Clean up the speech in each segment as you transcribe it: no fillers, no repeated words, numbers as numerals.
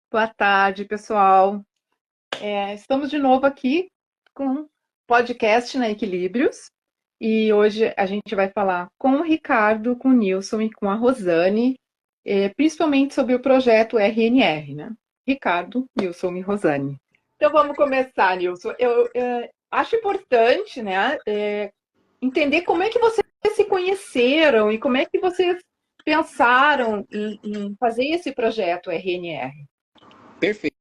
Boa tarde, pessoal. Estamos de novo aqui com um podcast na Equilíbrios e hoje a gente vai falar com o Ricardo, com o Nilson e com a Rosane, principalmente sobre o projeto RNR, né? Ricardo, Nilson e Rosane. Então vamos começar, Nilson. Eu acho importante, né, entender como é que vocês se conheceram e como é que vocês pensaram em fazer esse projeto RNR. Perfeito.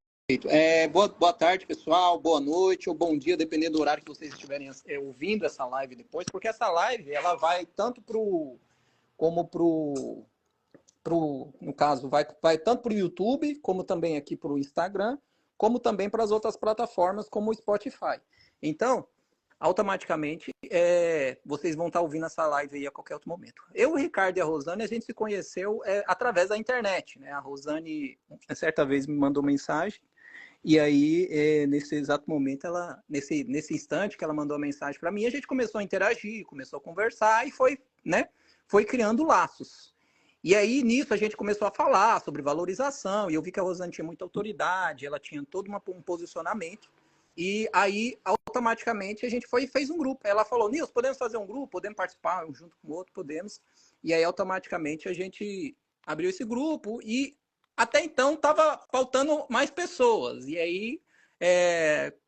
Boa tarde, pessoal. Boa noite ou bom dia, dependendo do horário que vocês estiverem ouvindo essa live depois, porque essa live ela vai tanto como no caso, vai tanto para o YouTube, como também aqui para o Instagram, como também para as outras plataformas, como o Spotify. Então, automaticamente, vocês vão estar ouvindo essa live aí a qualquer outro momento. Eu, o Ricardo e a Rosane, a gente se conheceu através da internet, né? A Rosane, certa vez, me mandou mensagem, e aí, nesse exato momento, nesse instante que ela mandou a mensagem para mim, a gente começou a interagir, começou a conversar e foi, né, foi criando laços. E aí, nisso, a gente começou a falar sobre valorização, e eu vi que a Rosane tinha muita autoridade, ela tinha todo um posicionamento, e aí, automaticamente, a gente foi e fez um grupo. Ela falou, Nilson, podemos fazer um grupo? Podemos participar um junto com o outro? Podemos. E aí, automaticamente, a gente abriu esse grupo e até então estava faltando mais pessoas. E aí,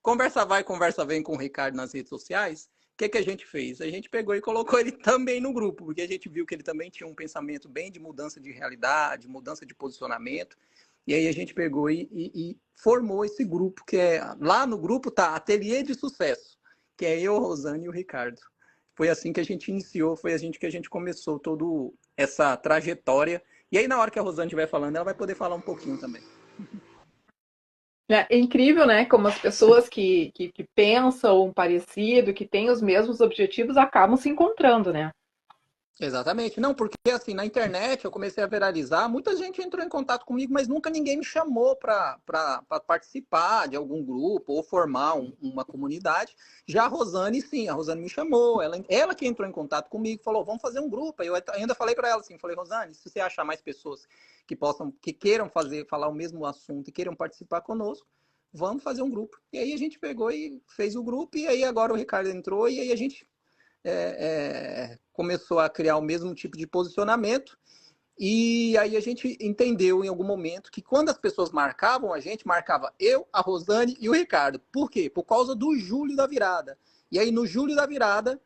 conversa vai, conversa vem com o Ricardo nas redes sociais. O que a gente fez? A gente pegou e colocou ele também no grupo, porque a gente viu que ele também tinha um pensamento bem de mudança de realidade, mudança de posicionamento. E aí a gente pegou e formou esse grupo, lá no grupo tá Ateliê de Sucesso, que é eu, a Rosane e o Ricardo. Foi assim que a gente iniciou, foi assim que a gente começou toda essa trajetória. E aí, na hora que a Rosane estiver falando, ela vai poder falar um pouquinho também. É incrível, né? Como as pessoas que pensam parecido, que têm os mesmos objetivos, acabam se encontrando, né? Exatamente. Não, porque assim, na internet eu comecei a viralizar, muita gente entrou em contato comigo, mas nunca ninguém me chamou para participar de algum grupo ou formar uma comunidade. Já a Rosane, sim, a Rosane me chamou, ela que entrou em contato comigo, falou, vamos fazer um grupo. Aí eu ainda falei para ela assim, falei, Rosane, se você achar mais pessoas que queiram falar o mesmo assunto e queiram participar conosco, vamos fazer um grupo. E aí a gente pegou e fez o grupo, e aí agora o Ricardo entrou, e aí a gente começou a criar o mesmo tipo de posicionamento. E aí a gente entendeu em algum momento que quando as pessoas marcavam a gente, marcava eu, a Rosane e o Ricardo. Por quê? Por causa do Júlio da Virada. E aí no Júlio da Virada,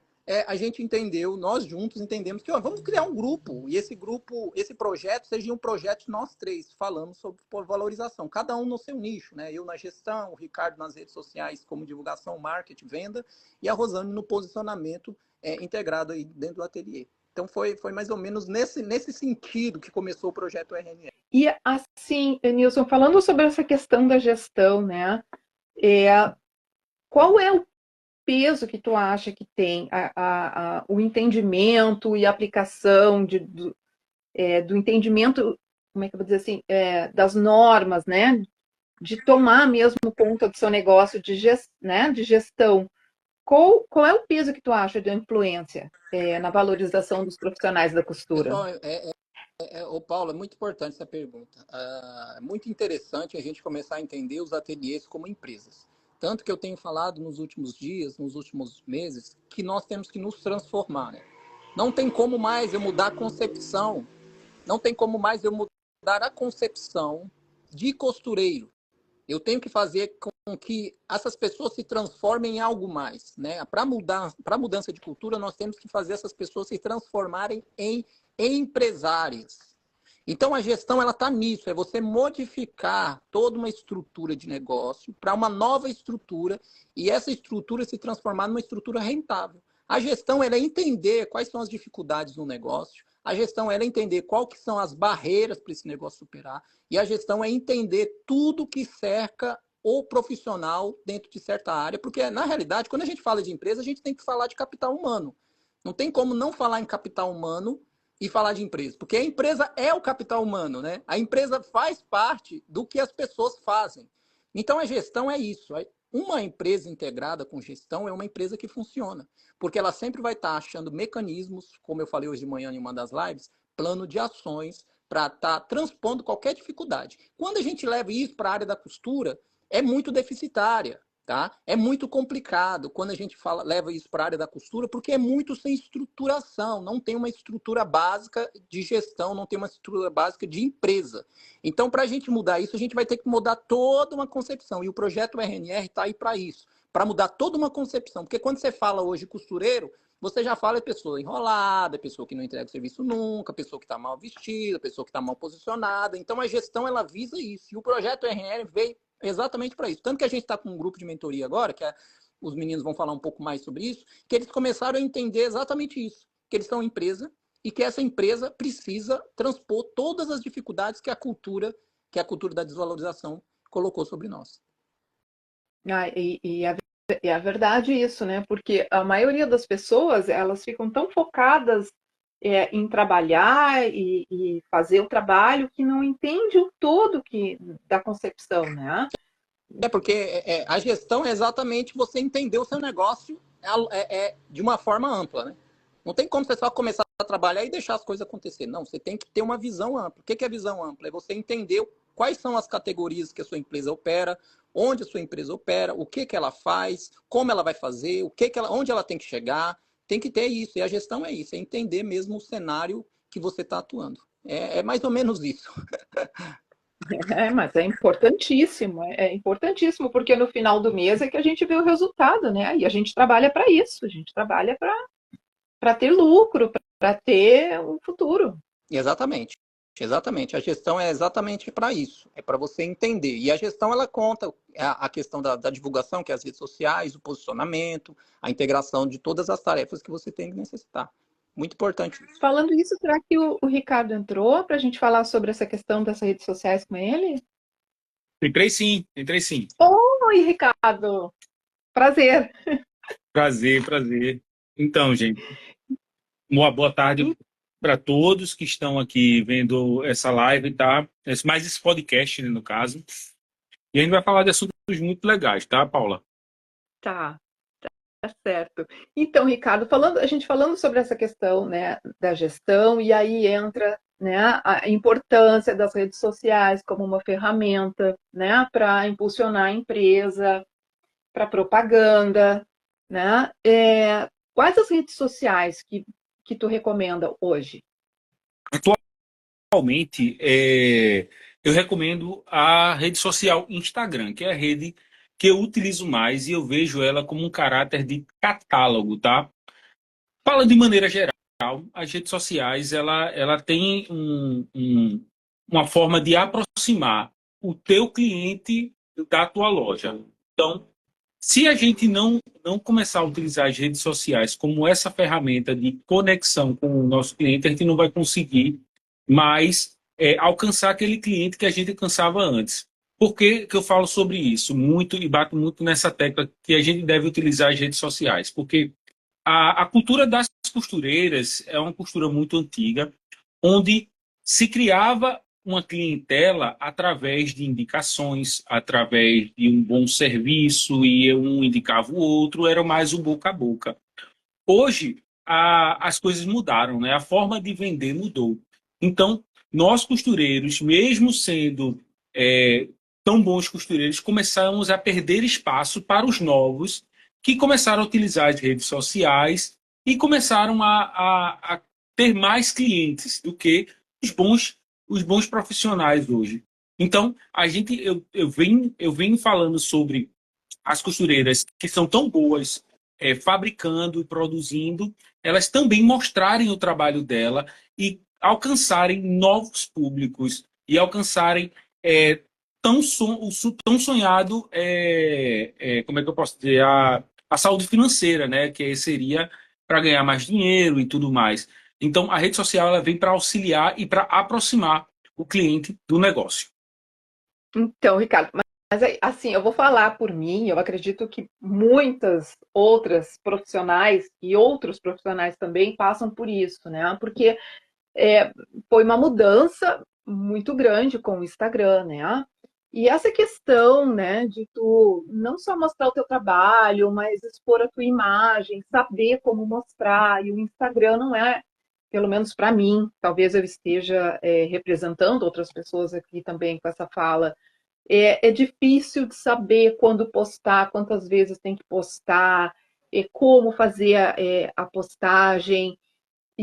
a gente entendeu, nós juntos entendemos que vamos criar um grupo. E esse grupo, esse projeto seja um projeto de nós três, falando sobre valorização. Cada um no seu nicho, né? Eu na gestão, o Ricardo nas redes sociais como divulgação, marketing, venda, e a Rosane no posicionamento integrado aí dentro do ateliê. Então foi mais ou menos nesse sentido que começou o projeto RNE. E assim, Nilson, falando sobre essa questão da gestão, né? Qual é o peso que tu acha que tem o entendimento e a aplicação do entendimento, como é que eu vou dizer assim, das normas, né? De tomar mesmo conta do seu negócio de gestão. Qual é o peso que tu acha de influência na valorização dos profissionais da costura? Pessoal, Paulo, é muito importante essa pergunta. É muito interessante a gente começar a entender os ateliês como empresas. Tanto que eu tenho falado nos últimos dias, nos últimos meses, que nós temos que nos transformar. Né? Não tem como mais eu mudar a concepção, não tem como mais eu mudar a concepção de costureiro. Eu tenho que fazer com que essas pessoas se transformem em algo mais, né? Para mudança de cultura, nós temos que fazer essas pessoas se transformarem em empresárias. Então a gestão ela está nisso, é você modificar toda uma estrutura de negócio para uma nova estrutura e essa estrutura se transformar numa estrutura rentável. A gestão ela é entender quais são as dificuldades no negócio, a gestão ela é entender quais que são as barreiras para esse negócio superar e a gestão é entender tudo que cerca o profissional dentro de certa área, porque na realidade, quando a gente fala de empresa, a gente tem que falar de capital humano. Não tem como não falar em capital humano e falar de empresa, porque a empresa é o capital humano, né? A empresa faz parte do que as pessoas fazem. Então a gestão é isso. Uma empresa integrada com gestão é uma empresa que funciona, porque ela sempre vai estar achando mecanismos, como eu falei hoje de manhã em uma das lives, plano de ações para estar transpondo qualquer dificuldade. Quando a gente leva isso para a área da costura, é muito deficitária. Tá? É muito complicado quando a gente leva isso para a área da costura, porque é muito sem estruturação, não tem uma estrutura básica de gestão, não tem uma estrutura básica de empresa. Então, para a gente mudar isso, a gente vai ter que mudar toda uma concepção. E o projeto RNR está aí para isso, para mudar toda uma concepção. Porque quando você fala hoje costureiro, você já fala de pessoa enrolada, pessoa que não entrega o serviço nunca, pessoa que está mal vestida, pessoa que está mal posicionada. Então, a gestão ela visa isso. E o projeto RNR veio exatamente para isso. Tanto que a gente está com um grupo de mentoria agora, os meninos vão falar um pouco mais sobre isso, que eles começaram a entender exatamente isso, que eles são uma empresa e que essa empresa precisa transpor todas as dificuldades que a cultura da desvalorização colocou sobre nós. É a verdade isso, né? Porque a maioria das pessoas, elas ficam tão focadas em trabalhar e fazer o trabalho que não entende o todo da concepção, né? Porque a gestão é exatamente você entender o seu negócio de uma forma ampla, né? Não tem como você só começar a trabalhar e deixar as coisas acontecer. Não, você tem que ter uma visão ampla. O que é visão ampla? É você entender quais são as categorias que a sua empresa opera, onde a sua empresa opera, o que ela faz, como ela vai fazer, onde ela tem que chegar. Tem que ter isso. E a gestão é isso, é entender mesmo o cenário que você está atuando. É mais ou menos isso. Mas é importantíssimo, porque no final do mês é que a gente vê o resultado, né? E a gente trabalha para isso, a gente trabalha para ter lucro, para ter um futuro. Exatamente. Exatamente. A gestão é exatamente para isso. É para você entender. E a gestão, ela conta a questão da divulgação, que é as redes sociais, o posicionamento, a integração de todas as tarefas que você tem que necessitar. Muito importante isso. Falando isso, será que o Ricardo entrou para a gente falar sobre essa questão das redes sociais com ele? Entrei sim, entrei sim. Oi, Ricardo! Prazer! Prazer, prazer. Então, gente, uma boa tarde para todos que estão aqui vendo essa live, tá? Mais esse podcast, né, no caso. E a gente vai falar de assuntos muito legais, tá, Paula? Tá certo. Então, Ricardo, a gente falando sobre essa questão, né, da gestão, e aí entra, né, a importância das redes sociais como uma ferramenta, né, para impulsionar a empresa, para propaganda, né? Quais as redes sociais que tu recomenda hoje? Atualmente, eu recomendo a rede social Instagram, que é a rede que eu utilizo mais e eu vejo ela como um caráter de catálogo, tá? Fala de maneira geral, as redes sociais ela tem uma forma de aproximar o teu cliente da tua loja. Então, se a gente não começar a utilizar as redes sociais como essa ferramenta de conexão com o nosso cliente, a gente não vai conseguir mais alcançar aquele cliente que a gente alcançava antes. Por que eu falo sobre isso muito e bato muito nessa tecla que a gente deve utilizar as redes sociais? Porque a cultura das costureiras é uma costura muito antiga, onde se criava uma clientela através de indicações, através de um bom serviço, e um indicava o outro, era mais o boca a boca. Hoje, as coisas mudaram, né? A forma de vender mudou. Então, nós costureiros, mesmo sendo tão bons costureiros, começamos a perder espaço para os novos que começaram a utilizar as redes sociais e começaram a ter mais clientes do que os bons profissionais hoje. Então, eu venho falando sobre as costureiras que são tão boas fabricando e produzindo, elas também mostrarem o trabalho dela e alcançarem novos públicos e alcançarem tão sonhado, como é que eu posso dizer, a saúde financeira, né? Que seria para ganhar mais dinheiro e tudo mais. Então, a rede social ela vem para auxiliar e para aproximar o cliente do negócio. Então, Ricardo, mas assim, eu vou falar por mim, eu acredito que muitas outras profissionais e outros profissionais também passam por isso, né? Porque foi uma mudança muito grande com o Instagram, né? E essa questão, né, de tu não só mostrar o teu trabalho, mas expor a tua imagem, saber como mostrar, e o Instagram pelo menos para mim, talvez eu esteja representando outras pessoas aqui também com essa fala, é difícil de saber quando postar, quantas vezes tem que postar, como fazer a postagem.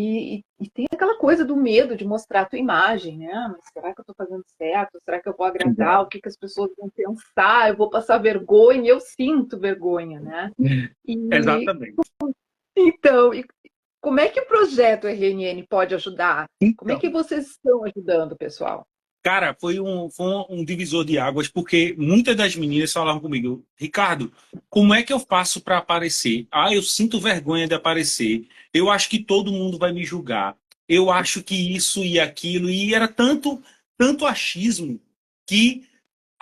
E tem aquela coisa do medo de mostrar a tua imagem, né? Mas será que eu estou fazendo certo? Será que eu vou agradar? O que que as pessoas vão pensar? Eu vou passar vergonha? E eu sinto vergonha, né? E Exatamente. então, como é que o projeto RNN pode ajudar? Como é Então, que vocês estão ajudando, pessoal? cara, foi um divisor de águas, porque muitas das meninas falavam comigo, Ricardo, como é que eu faço para aparecer? Ah, eu sinto vergonha de aparecer. Eu acho que todo mundo vai me julgar. Eu acho que isso e aquilo. E era tanto achismo que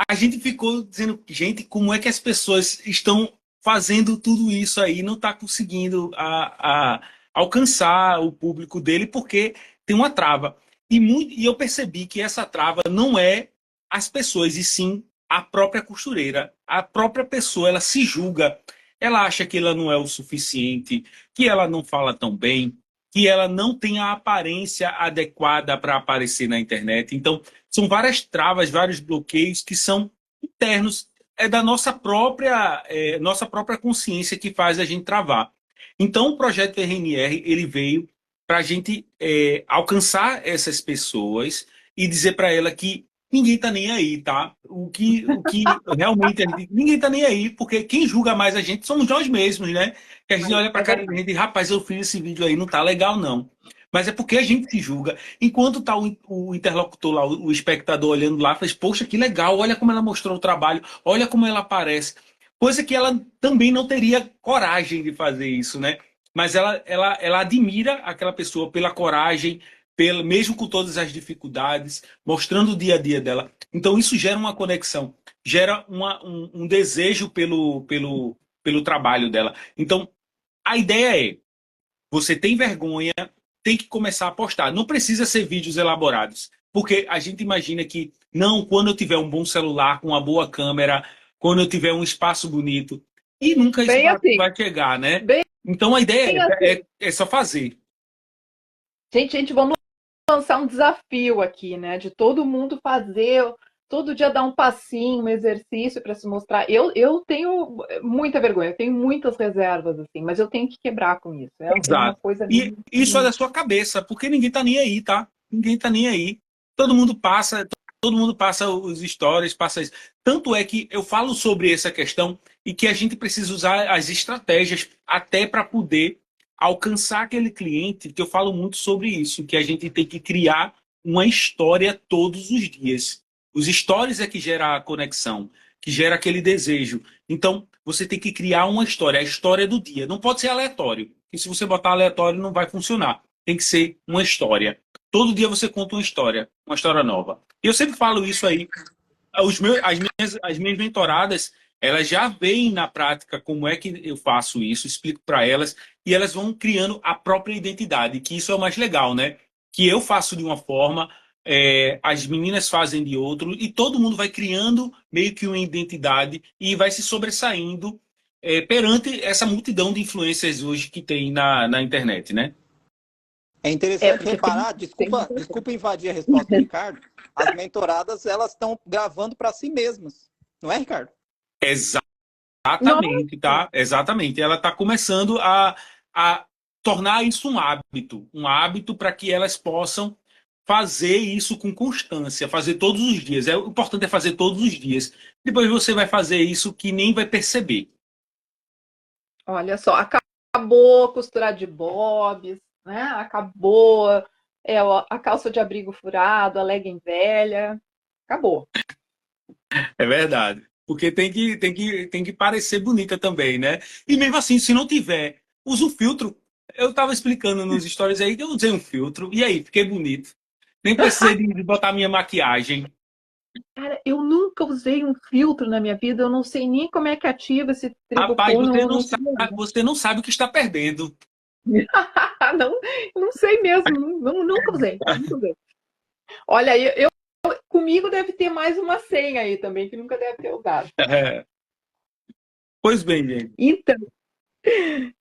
a gente ficou dizendo, gente, como é que as pessoas estão fazendo tudo isso aí, e não está conseguindo alcançar o público dele porque tem uma trava. E eu percebi que essa trava não é as pessoas, e sim a própria costureira. A própria pessoa, ela se julga, ela acha que ela não é o suficiente, que ela não fala tão bem, que ela não tem a aparência adequada para aparecer na internet. Então, são várias travas, vários bloqueios que são internos, é da nossa própria consciência que faz a gente travar. Então, o projeto RNR ele veio para a gente alcançar essas pessoas e dizer para ela que ninguém está nem aí, tá? O que realmente ninguém está nem aí, porque quem julga mais a gente somos nós mesmos, né? Que a gente olha para a É cara da verdade. gente e diz, rapaz, eu fiz esse vídeo aí, não tá legal, não. Mas é porque a gente se julga. Enquanto tá o interlocutor lá, o espectador olhando lá, faz, poxa, que legal, olha como ela mostrou o trabalho, olha como ela aparece. Coisa que ela também não teria coragem de fazer isso, né? Mas ela admira aquela pessoa pela coragem, mesmo com todas as dificuldades, mostrando o dia a dia dela. Então isso gera uma conexão, gera um desejo pelo trabalho dela. Então a ideia é, você tem vergonha, tem que começar a postar. Não precisa ser vídeos elaborados, porque a gente imagina que, não, quando eu tiver um bom celular, com uma boa câmera, quando eu tiver um espaço bonito, e nunca isso Bem assim, vai chegar, né? bem Então a ideia assim. é só fazer. Gente, vamos lançar um desafio aqui, né? De todo mundo fazer, todo dia dar um passinho, um exercício para se mostrar. Eu tenho muita vergonha, eu tenho muitas reservas, assim, mas eu tenho que quebrar com isso. É uma Exato. coisa E minha. isso é da sua cabeça, porque ninguém tá nem aí, tá? Ninguém tá nem aí. Todo mundo passa os stories, passa isso. Tanto é que eu falo sobre essa questão e que a gente precisa usar as estratégias até para poder alcançar aquele cliente, que eu falo muito sobre isso, que a gente tem que criar uma história todos os dias. Os stories é que gera a conexão, que gera aquele desejo. Então, você tem que criar uma história, a história do dia. Não pode ser aleatório, porque se você botar aleatório não vai funcionar. Tem que ser uma história. Todo dia você conta uma história nova. E eu sempre falo isso aí. As minhas mentoradas, elas já veem na prática como é que eu faço isso, explico para elas, e elas vão criando a própria identidade, que isso é o mais legal, né? Que eu faço de uma forma, as meninas fazem de outro, e todo mundo vai criando meio que uma identidade e vai se sobressaindo, perante essa multidão de influências hoje que tem na internet, né? É É, interessante porque reparar, tem desculpa, desculpa invadir a resposta do Ricardo, as mentoradas elas estão gravando para si mesmas, não é, Ricardo? Nossa, Exatamente, tá? Exatamente. Ela está começando a tornar isso um hábito para que elas possam fazer isso com constância, fazer todos os dias. O importante é fazer todos os dias. Depois você vai fazer isso que nem vai perceber. olha só, acabou costurar de bobs, né? Acabou a calça de abrigo furado, a legging velha. Acabou. É verdade. Porque tem que parecer bonita também, né? E mesmo assim, se não tiver, usa um filtro. Eu estava explicando nos stories aí que eu usei um filtro. E aí, fiquei bonito. Nem precisei de botar minha maquiagem. Cara, eu nunca usei um filtro na minha vida, eu não sei nem como é que ativa esse Rapaz, tribucô, não sei. você não sabe o que está perdendo. Não, não sei mesmo, nunca usei, nunca usei. Olha, comigo deve ter mais uma senha aí também, que nunca deve ter usado. É. Pois bem, gente. Então,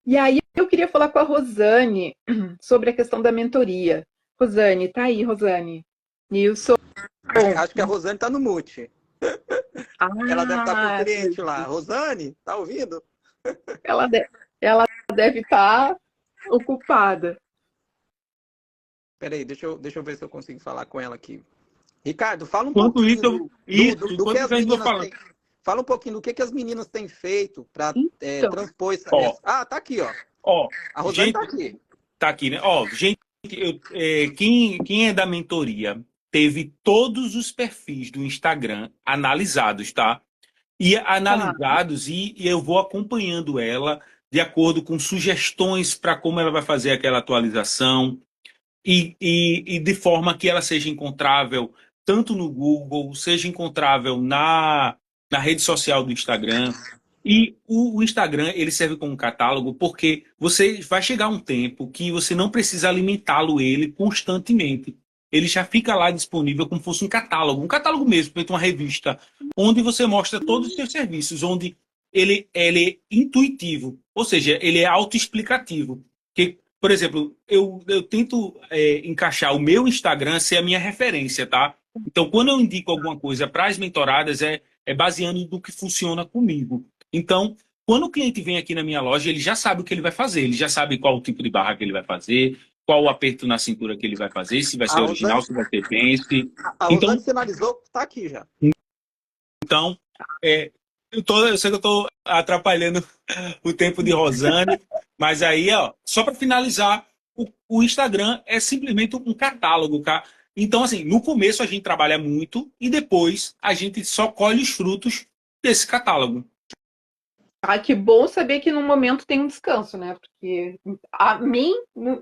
E aí eu queria falar com a Rosane sobre a questão da mentoria. Rosane, tá aí, Rosane. Nilson. Acho que a Rosane tá no mute. Ela deve estar com o Ah, cliente lá. Rosane, tá ouvindo? ela deve estar ocupada. Peraí, deixa eu ver se eu consigo falar com ela aqui. Ricardo, fala um Enquanto pouquinho isso, do que enquanto as isso a gente vai meninas falando. têm. Fala um pouquinho do que as meninas têm feito para Então, transpor Ó, Ah, tá aqui, ó. ó, A Rosane tá gente, aqui. tá aqui, né? Ó, gente, quem é da mentoria teve todos os perfis do Instagram analisados, tá? E tá. analisados, e eu vou acompanhando ela de acordo com sugestões para como ela vai fazer aquela atualização, e de forma que ela seja encontrável tanto no Google, seja encontrável na rede social do Instagram. E o Instagram, ele serve como catálogo porque você vai chegar um tempo que você não precisa alimentá-lo ele constantemente. Ele já fica lá disponível como se fosse um catálogo mesmo, feito uma revista, onde você mostra todos os seus serviços, onde ele é intuitivo, ou seja, ele é autoexplicativo. Que, por exemplo, eu tento encaixar o meu Instagram ser a minha referência, tá? Então, quando eu indico alguma coisa para as mentoradas, é baseando no que funciona comigo. Então, quando o cliente vem aqui na minha loja, ele já sabe o que ele vai fazer, ele já sabe qual o tipo de barra que ele vai fazer, qual o aperto na cintura que ele vai fazer, se vai A ser Rosane, original, se vai ser pence. a Rosane Então, sinalizou, tá aqui já. então eu sei que eu estou atrapalhando o tempo de Rosane, mas aí, ó, só para finalizar, o Instagram é simplesmente um catálogo, tá? Então, assim, no começo a gente trabalha muito e depois a gente só colhe os frutos desse catálogo. Ah, que bom saber que no momento tem um descanso, né? Porque a mim,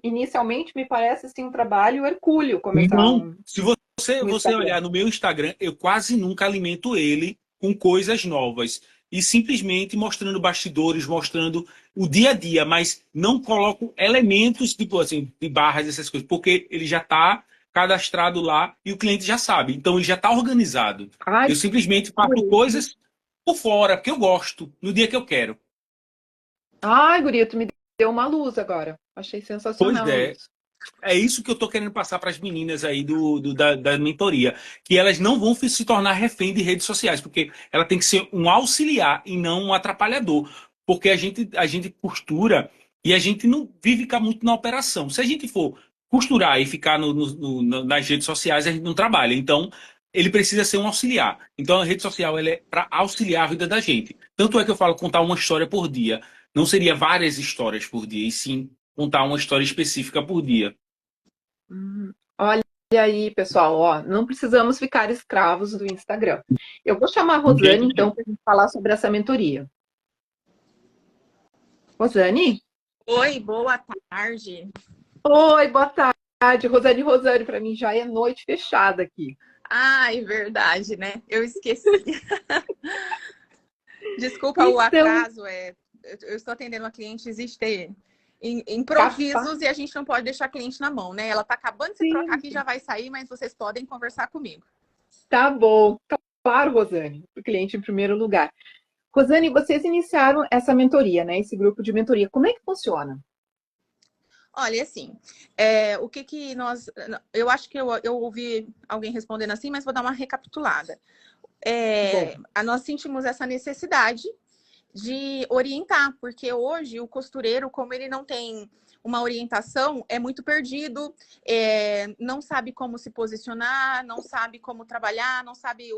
inicialmente, me parece assim, um trabalho hercúleo começar Não, se um você Instagram. olhar no meu Instagram, eu quase nunca alimento ele com coisas novas. E simplesmente mostrando bastidores, mostrando o dia a dia, mas não coloco elementos tipo assim, de barras, essas coisas, porque ele já está cadastrado lá e o cliente já sabe. Então ele já está organizado. Ai, Eu simplesmente faço guria. coisas por fora, porque eu gosto, no dia que eu quero. Ai, guria, tu me deu uma luz agora. Achei Pois sensacional é. isso. É isso que eu estou querendo passar para as meninas aí da mentoria, que elas não vão se tornar refém de redes sociais, porque ela tem que ser um auxiliar e não um atrapalhador, porque a gente costura e a gente não vive ficar muito na operação. Se a gente for costurar e ficar nas redes sociais, a gente não trabalha. Então, ele precisa ser um auxiliar. Então, a rede social ela é para auxiliar a vida da gente. Tanto é que eu falo contar uma história por dia. Não seria várias histórias por dia, e sim contar uma história específica por dia. Olha aí, pessoal, ó, não precisamos ficar escravos do Instagram. Eu vou chamar a De Rosane, jeito então, nenhum. para a gente falar sobre essa mentoria. Rosane? Oi, boa tarde. Oi, boa tarde. Rosane, para mim já é noite fechada aqui. Ai, verdade, né? Eu esqueci. Desculpa o Então, atraso, eu estou atendendo uma cliente, existe capaz, improvisos e a gente não pode deixar a cliente na mão, né? Ela tá acabando de se trocar aqui, já vai sair, mas vocês podem conversar comigo. tá bom. Claro, Rosane, o cliente em primeiro lugar. Rosane, vocês iniciaram essa mentoria, né? Esse grupo de mentoria. Como é que funciona? Olha, assim, o que que nós... Eu acho que eu ouvi alguém respondendo assim, mas vou dar uma recapitulada. Bom, Nós sentimos essa necessidade de orientar, porque hoje o costureiro, como ele não tem uma orientação, é muito perdido, não sabe como se posicionar, não sabe como trabalhar, não sabe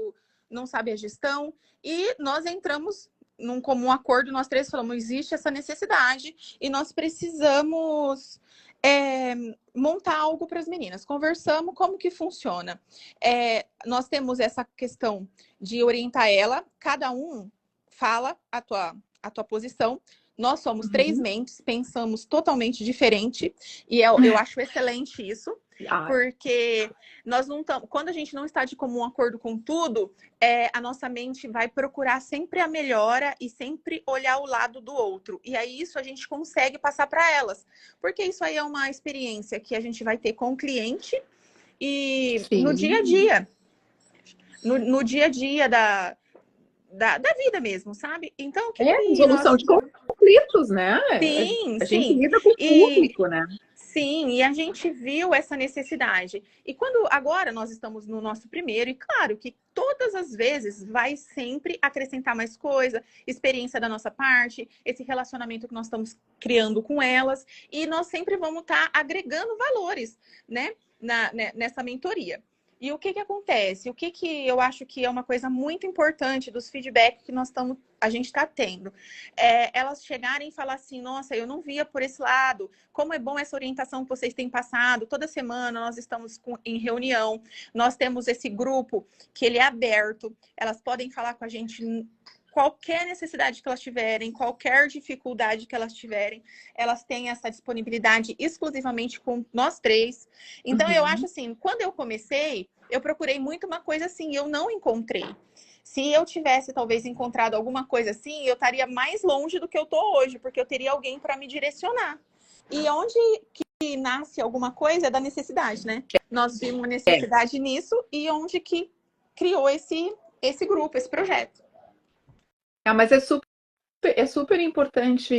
a gestão, e nós entramos num comum acordo, nós três falamos, existe essa necessidade e nós precisamos montar algo para as meninas. Conversamos como que funciona. Nós temos essa questão de orientar ela, cada um fala a tua posição. Nós somos três mentes, pensamos totalmente diferente, e eu acho excelente isso, porque nós não estamos, quando a gente não está de comum acordo com tudo, a nossa mente vai procurar sempre a melhora e sempre olhar o lado do outro. E aí isso a gente consegue passar para elas, porque isso aí é uma experiência que a gente vai ter com o cliente e sim. no dia a dia. No dia a dia da vida mesmo, sabe? Então, o que Resolução nós... de conflito, conflitos, né? Sim, A gente sim. lida com o público, né? Sim, e a gente viu essa necessidade. E quando agora nós estamos no nosso primeiro, e claro que todas as vezes vai sempre acrescentar mais coisa, experiência da nossa parte, esse relacionamento que nós estamos criando com elas, e nós sempre vamos estar agregando valores, né, nessa mentoria. E o que que acontece? O que que eu acho que é uma coisa muito importante dos feedbacks que a gente está tendo? Elas chegarem e falar assim, nossa, eu não via por esse lado, como é bom essa orientação que vocês têm passado. Toda semana nós estamos em reunião, nós temos esse grupo que ele é aberto, elas podem falar com a gente qualquer necessidade que elas tiverem, qualquer dificuldade que elas tiverem, elas têm essa disponibilidade exclusivamente com nós três. Então, eu acho assim, quando eu comecei, eu procurei muito uma coisa assim, eu não encontrei. Se eu tivesse, talvez, encontrado alguma coisa assim, eu estaria mais longe do que eu estou hoje, porque eu teria alguém para me direcionar. E onde que nasce alguma coisa é da necessidade, né? Nós vimos uma necessidade nisso e onde que criou esse grupo, esse projeto. Mas é super importante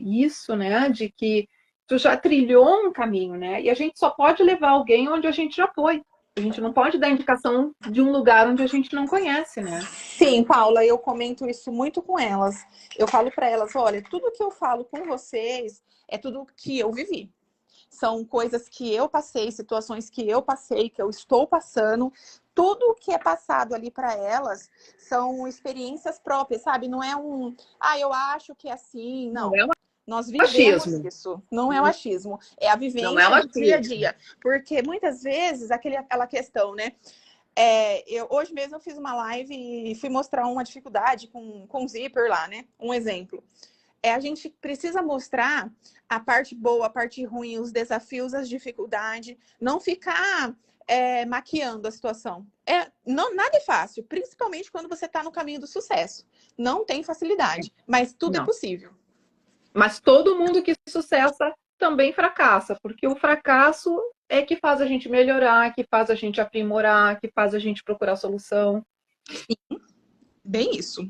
isso, né? De que tu já trilhou um caminho, né? E a gente só pode levar alguém onde a gente já foi. A gente não pode dar indicação de um lugar onde a gente não conhece, né? Sim, Paula, eu comento isso muito com elas. Eu falo para elas, olha, tudo que eu falo com vocês é tudo que eu vivi. São coisas que eu passei, situações que eu passei, que eu estou passando. Tudo que é passado ali para elas são experiências próprias, sabe? Não é eu acho que é assim, não. Não é Nós vivemos isso. Não é o achismo. É a vivência do dia a dia. Porque muitas vezes, aquela questão, né? Hoje mesmo eu fiz uma live e fui mostrar uma dificuldade com zíper lá, né? Um exemplo. A gente precisa mostrar a parte boa, a parte ruim, os desafios, as dificuldades. Não ficar maquiando a situação. Nada é fácil, principalmente quando você está no caminho do sucesso. Não tem facilidade, mas tudo é possível. Mas todo mundo que sucessa também fracassa, porque o fracasso é que faz a gente melhorar, que faz a gente aprimorar, que faz a gente procurar solução. Sim, bem isso.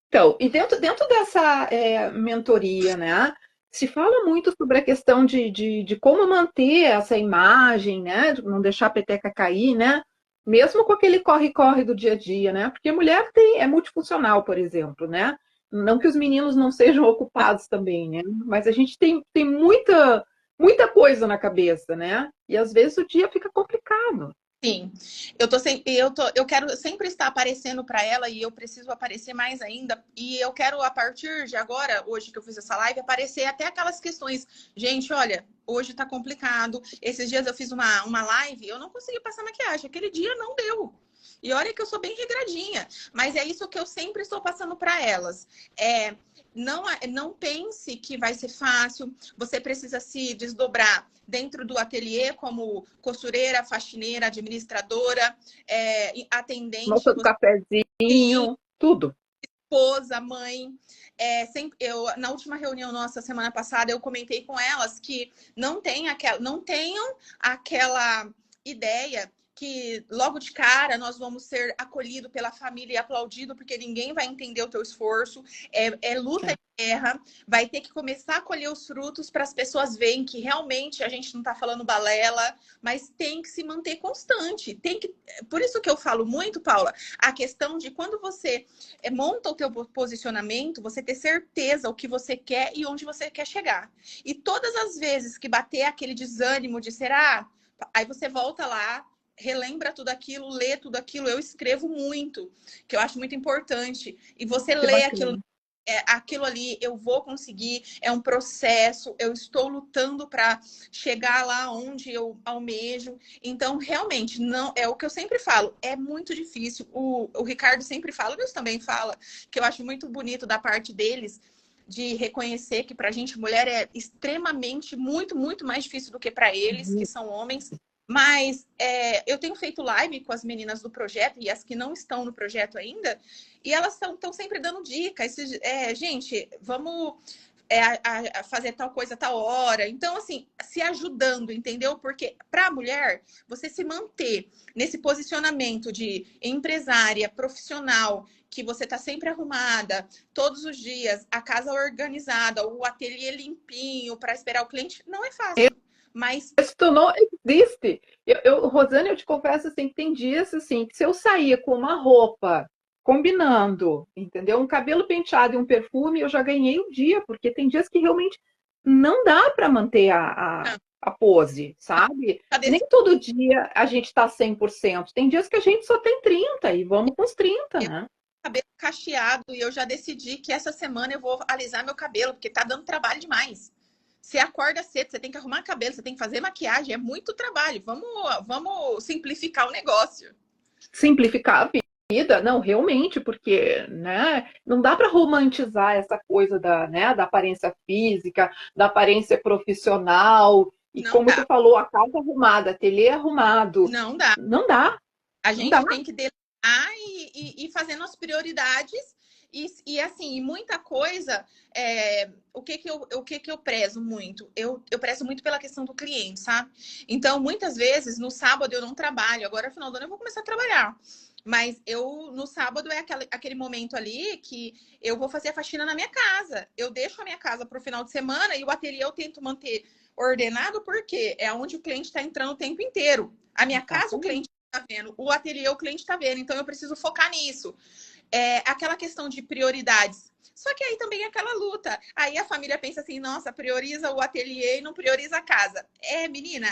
Então, e dentro dessa mentoria, né, se fala muito sobre a questão de como manter essa imagem, né, de não deixar a peteca cair, né, mesmo com aquele corre-corre do dia a dia, né, porque a mulher é multifuncional, por exemplo, né, não que os meninos não sejam ocupados também, né, mas a gente tem muita coisa na cabeça, né, e às vezes o dia fica complicado. Sim, eu quero sempre estar aparecendo para ela e eu preciso aparecer mais ainda. E eu quero, a partir de agora, hoje que eu fiz essa live, aparecer até aquelas questões. Gente, olha, hoje tá complicado. Esses dias eu fiz uma live, eu não consegui passar maquiagem. Aquele dia não deu. E olha que eu sou bem regradinha, mas é isso que eu sempre estou passando para elas. Não pense que vai ser fácil. Você precisa se desdobrar dentro do ateliê como costureira, faxineira, administradora, atendente. Moça do cafezinho, tudo. Esposa, mãe. Na última reunião nossa, semana passada, eu comentei com elas que não tenham aquela ideia que logo de cara nós vamos ser acolhidos pela família e aplaudido, porque ninguém vai entender o teu esforço. É luta e guerra. Vai ter que começar a colher os frutos para as pessoas verem que realmente a gente não está falando balela, mas tem que se manter constante. Por isso que eu falo muito, Paula, a questão de quando você monta o teu posicionamento, você ter certeza o que você quer e onde você quer chegar. E todas as vezes que bater aquele desânimo de aí você volta lá, relembra tudo aquilo, lê tudo aquilo. Eu escrevo muito, que eu acho muito importante. E você lê aquilo ali, eu vou conseguir, é um processo, eu estou lutando para chegar lá onde eu almejo. Então, realmente, não é o que eu sempre falo, é muito difícil. O Ricardo sempre fala, o Deus também fala, que eu acho muito bonito da parte deles, de reconhecer que para a gente, mulher, é extremamente, muito, muito mais difícil do que para eles, que são homens. Mas eu tenho feito live com as meninas do projeto e as que não estão no projeto ainda, e elas estão sempre dando dicas. Gente, vamos a fazer tal coisa tal hora. Então, assim, se ajudando, entendeu? Porque para a mulher, você se manter nesse posicionamento de empresária, profissional, que você tá sempre arrumada, todos os dias, a casa organizada, o ateliê limpinho para esperar o cliente, não é fácil. Mas isso não existe. Rosane, eu te confesso assim, que tem dias assim, que se eu saía com uma roupa combinando, entendeu? Um cabelo penteado e um perfume, eu já ganhei o dia, porque tem dias que realmente não dá para manter a pose, sabe? Nem todo dia a gente está 100%. Tem dias que a gente só tem 30% e vamos com os 30%, né? Cabelo cacheado e eu já decidi que essa semana eu vou alisar meu cabelo, porque tá dando trabalho demais. Você acorda cedo, você tem que arrumar cabelo, você tem que fazer maquiagem, é muito trabalho. Vamos simplificar o negócio. Simplificar a vida, não, realmente, porque, né, não dá para romantizar essa coisa né, da aparência física, da aparência profissional, e Não como dá. tu falou, a casa arrumada, ateliê arrumado. Não dá. Não dá. A gente tem que delegar e fazer nossas prioridades. E assim, muita coisa, o que eu prezo muito? Eu prezo muito pela questão do cliente, sabe? Então, muitas vezes, no sábado eu não trabalho. Agora, no final do ano, eu vou começar a trabalhar. Mas no sábado é aquele momento ali que eu vou fazer a faxina na minha casa. Eu deixo a minha casa para o final de semana e o ateliê eu tento manter ordenado, porque é onde o cliente está entrando o tempo inteiro. A minha casa, o cliente está vendo. O ateliê, o cliente está vendo. Então, eu preciso focar nisso. Aquela questão de prioridades. Só que aí também é aquela luta. Aí a família pensa assim, nossa, prioriza o ateliê e não prioriza a casa. Menina,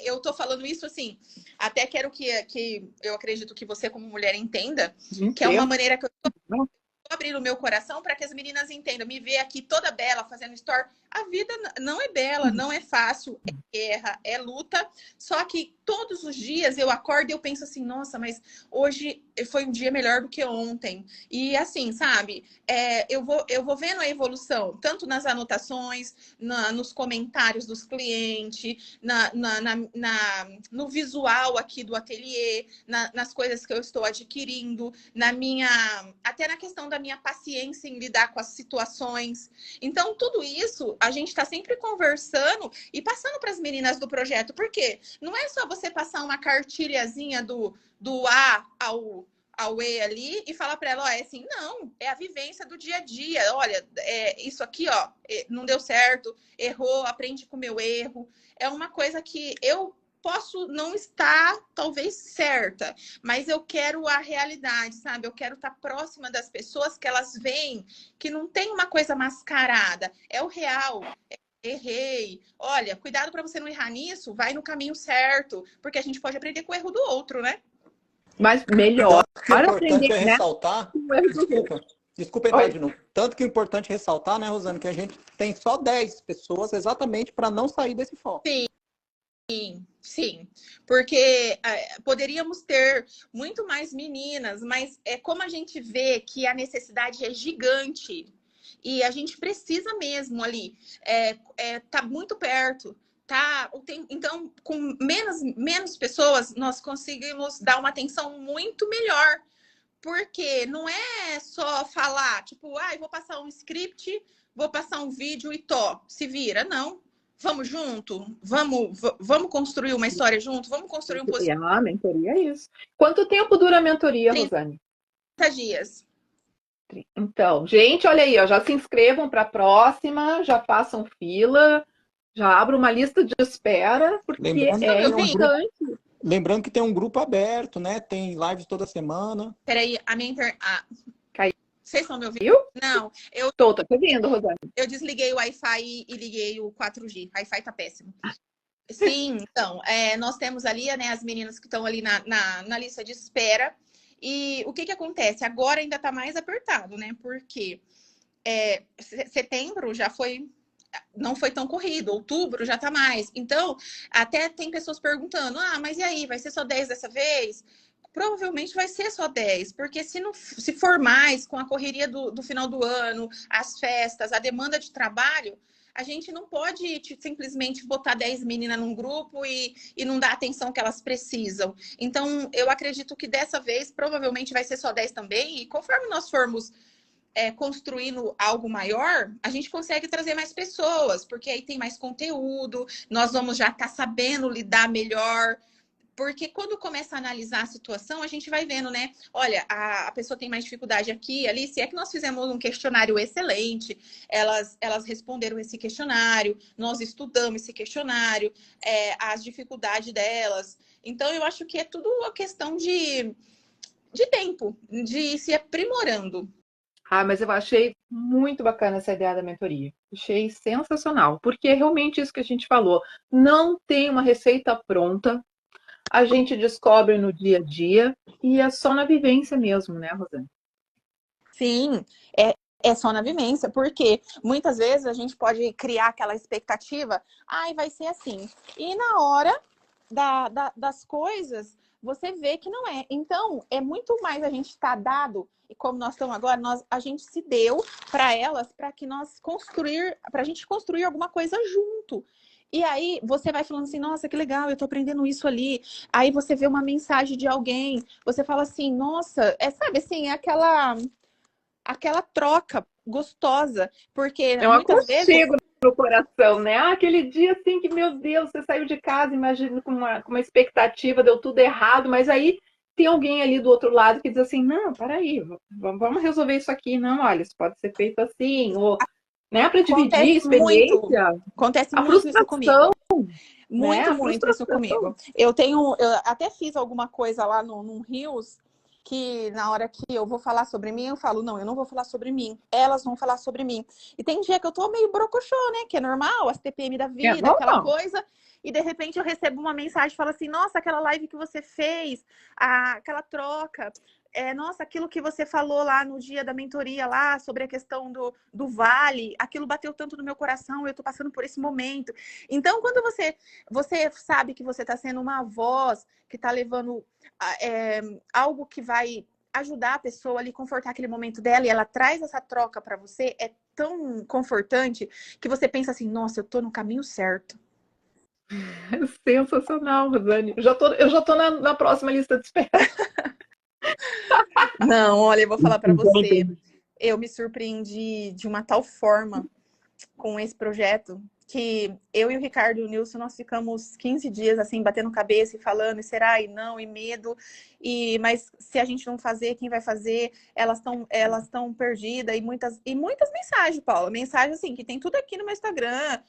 eu tô falando isso assim, até quero que eu acredito que você como mulher entenda, que é uma maneira que eu tô abrindo o meu coração para que as meninas entendam. Me ver aqui toda bela fazendo story. A vida não é bela, não é fácil, é guerra, é luta. Só que todos os dias eu acordo e eu penso assim, nossa, mas hoje foi um dia melhor do que ontem. E assim, sabe? Eu vou vendo a evolução, tanto nas anotações, nos comentários dos clientes, no visual aqui do ateliê, nas coisas que eu estou adquirindo, até na questão da minha paciência em lidar com as situações. Então, tudo isso a gente está sempre conversando e passando para as meninas do projeto. Por quê? Não é só você passar uma cartilhazinha do A ao E ali e falar para ela, é assim, não, é a vivência do dia a dia. Olha, isso aqui, ó, não deu certo, errou, aprende com o meu erro. É uma coisa que eu posso não estar, talvez, certa, mas eu quero a realidade, sabe? Eu quero estar próxima das pessoas, que elas veem que não tem uma coisa mascarada, é o real. Errei. Olha, cuidado para você não errar nisso, vai no caminho certo, porque a gente pode aprender com o erro do outro, né? Mas melhor para aprender, é ressaltar, né? Desculpa entrar de novo. Tanto que o importante é ressaltar, né, Rosane, que a gente tem só 10 pessoas exatamente para não sair desse foco. Sim, porque poderíamos ter muito mais meninas, mas como a gente vê que a necessidade é gigante e a gente precisa mesmo ali, tá muito perto, tá? Então, com menos pessoas, nós conseguimos dar uma atenção muito melhor, porque não é só falar, tipo, vou passar um script, vou passar um vídeo e se vira, não. Vamos junto? Vamos construir uma história junto? Vamos construir um posicionamento? A mentoria é isso. Quanto tempo dura a mentoria, 30 Rosane? 30 dias. Então, gente, olha aí, ó, já se inscrevam para a próxima, já façam fila, já abram uma lista de espera, porque importante. Lembrando que tem um grupo aberto, né? Tem lives toda semana. Peraí, a minha internet... Caiu. Vocês estão me ouvindo? Viu? Não, tô te ouvindo, Rosane. Eu desliguei o Wi-Fi e liguei o 4G. O Wi-Fi tá péssimo. Sim, então, nós temos ali, né, as meninas que estão ali na lista de espera. E o que acontece? Agora ainda tá mais apertado, né? Porque setembro já não foi tão corrido, outubro já tá mais. Então, até tem pessoas perguntando, mas e aí, vai ser só 10 dessa vez? Provavelmente vai ser só 10, porque se for mais, com a correria do final do ano, as festas, a demanda de trabalho, a gente não pode simplesmente botar 10 meninas num grupo e não dar a atenção que elas precisam. Então, eu acredito que dessa vez, provavelmente vai ser só 10 também, e conforme nós formos construindo algo maior, a gente consegue trazer mais pessoas, porque aí tem mais conteúdo, nós vamos já estar sabendo lidar melhor. Porque quando começa a analisar a situação, a gente vai vendo, né? Olha, a pessoa tem mais dificuldade aqui, ali. Se é que nós fizemos um questionário excelente, elas responderam esse questionário, nós estudamos esse questionário, as dificuldades delas. Então, eu acho que é tudo uma questão de tempo, de ir se aprimorando. Ah, mas eu achei muito bacana essa ideia da mentoria. Achei sensacional, porque é realmente isso que a gente falou. Não tem uma receita pronta, a gente descobre no dia a dia e é só na vivência mesmo, né, Rosane? Sim, é só na vivência, porque muitas vezes a gente pode criar aquela expectativa, ai, vai ser assim. E na hora das coisas, você vê que não é. Então, é muito mais a gente estar dado, e como nós estamos agora, a gente se deu para elas, para a gente construir alguma coisa junto. E aí você vai falando assim, nossa, que legal, eu tô aprendendo isso ali. Aí você vê uma mensagem de alguém, você fala assim, nossa, sabe assim, aquela troca gostosa, porque É um muitas vezes aconchego no coração, né? Ah, aquele dia assim que, meu Deus, você saiu de casa, imagina com uma expectativa, deu tudo errado, mas aí tem alguém ali do outro lado que diz assim, não, peraí, vamos resolver isso aqui. Não, olha, isso pode ser feito assim, ou, né, para dividir experiência, acontece a muito isso frustração, comigo. né? Muito isso comigo. Eu até fiz alguma coisa lá num Rios, que na hora que eu vou falar sobre mim, eu falo, não, eu não vou falar sobre mim. Elas vão falar sobre mim. E tem dia que eu tô meio brocochô, né? Que é normal, as TPM da vida, aquela coisa. E de repente eu recebo uma mensagem e falo assim, nossa, aquela live que você fez, aquela troca, nossa, aquilo que você falou lá no dia da mentoria lá, sobre a questão do vale, aquilo bateu tanto no meu coração, eu tô passando por esse momento. Então, quando você sabe que você tá sendo uma voz que tá levando algo que vai ajudar a pessoa ali, confortar aquele momento dela, e ela traz essa troca para você, é tão confortante que você pensa assim, nossa, eu tô no caminho certo. Sensacional, Rosane. Eu já tô na próxima lista de espera. Não, olha, eu vou falar para você. Eu me surpreendi de uma tal forma com esse projeto que eu e o Ricardo e o Nilson, nós ficamos 15 dias assim, batendo cabeça e falando, e será, e não, e medo, mas se a gente não fazer, quem vai fazer? Elas estão perdidas, e muitas mensagens, Paula, mensagens assim, que tem tudo aqui no meu Instagram.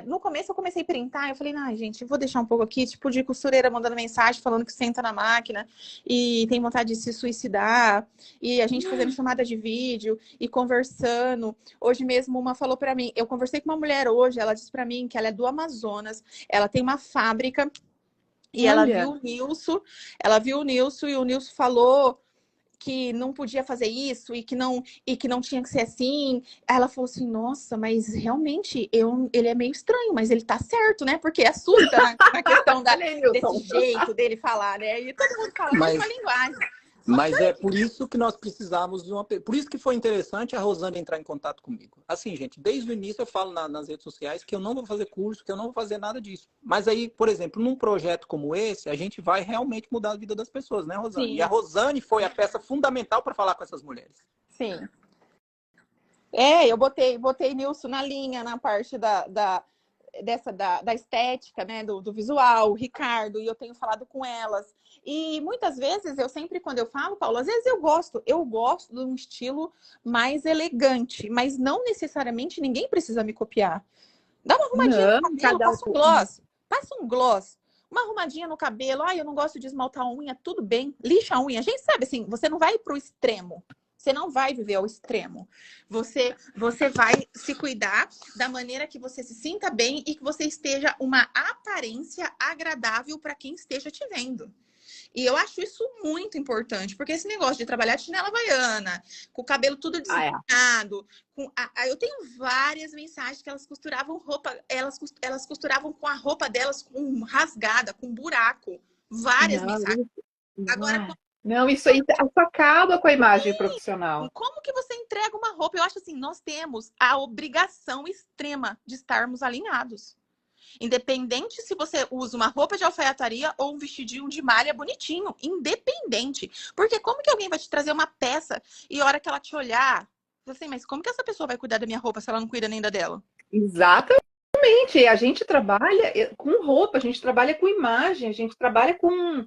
No começo eu comecei a printar, eu falei, gente, vou deixar um pouco aqui, tipo de costureira mandando mensagem, falando que senta na máquina e tem vontade de se suicidar, e a gente fazendo chamada de vídeo e conversando. Hoje mesmo uma falou para mim, eu conversei com uma mulher hoje, ela disse para mim que ela é do Amazonas, ela tem uma fábrica e ela viu o Nilson e o Nilson falou que não podia fazer isso e que não tinha que ser assim. Ela falou assim, nossa, mas realmente ele é meio estranho, mas ele tá certo, né? Porque assusta na questão desse jeito dele falar, né? E todo mundo fala a mesma linguagem. Mas é por isso que nós precisamos de uma... Por isso que foi interessante a Rosane entrar em contato comigo. Assim, gente, desde o início eu falo nas redes sociais que eu não vou fazer curso, que eu não vou fazer nada disso. Mas aí, por exemplo, num projeto como esse, a gente vai realmente mudar a vida das pessoas, né, Rosane? Sim. E a Rosane foi a peça fundamental para falar com essas mulheres. Sim. Eu botei Nilson na linha, na parte da estética, né, do visual, o Ricardo, e eu tenho falado com elas. E muitas vezes, quando eu falo, Paulo, às vezes eu gosto de um estilo mais elegante, mas não necessariamente ninguém precisa me copiar. Dá uma arrumadinha no cabelo, passa um gloss, uma arrumadinha no cabelo, eu não gosto de esmaltar a unha, tudo bem, lixa a unha. A gente sabe assim, você não vai pro extremo. Você não vai viver ao extremo. Você vai se cuidar da maneira que você se sinta bem e que você esteja uma aparência agradável para quem esteja te vendo. E eu acho isso muito importante, porque esse negócio de trabalhar de chinela havaiana, com o cabelo tudo desenhado, eu tenho várias mensagens que elas costuravam roupa, elas costuravam com a roupa delas com rasgada, com buraco. Várias mensagens. Agora, não, isso aí acaba com a imagem profissional. Como que você entrega uma roupa? Eu acho assim, nós temos a obrigação extrema de estarmos alinhados. Independente se você usa uma roupa de alfaiataria ou um vestidinho de malha bonitinho. Independente. Porque como que alguém vai te trazer uma peça e a hora que ela te olhar, Assim, mas como que essa pessoa vai cuidar da minha roupa se ela não cuida nem da dela? Exatamente. A gente trabalha com roupa, a gente trabalha com imagem, a gente trabalha com